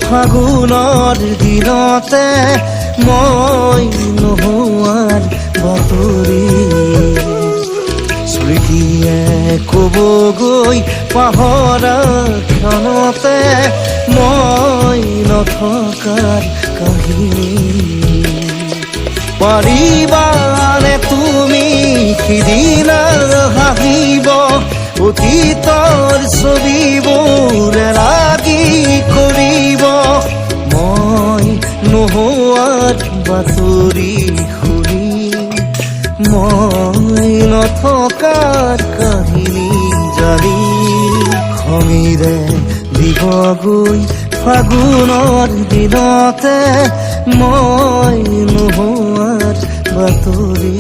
ফাগুনৰ দিনতে মই নোহোৱাৰ বাতৰি স্মৃতিয়ে ক'বগৈ পাহৰা ক্ষণতে মই নথকাৰ কাহিনী পাৰিবানে তুমি সিদিনা হাঁহিব অতীতৰ ছবিবোৰ লাগি কৰিব মই নোহোৱাৰ বাতৰি শুনি মই নথকাৰ কাহিনী জানি খঙেৰে দিবগৈ ফাগুনৰ দিনতে মই নোহোৱাৰ বাতৰি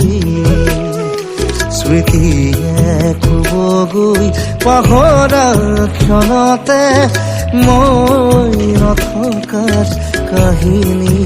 স্মৃতিয়ে ক'বগৈ পাহৰা ক্ষণতে মই নথকাৰ কাহিনী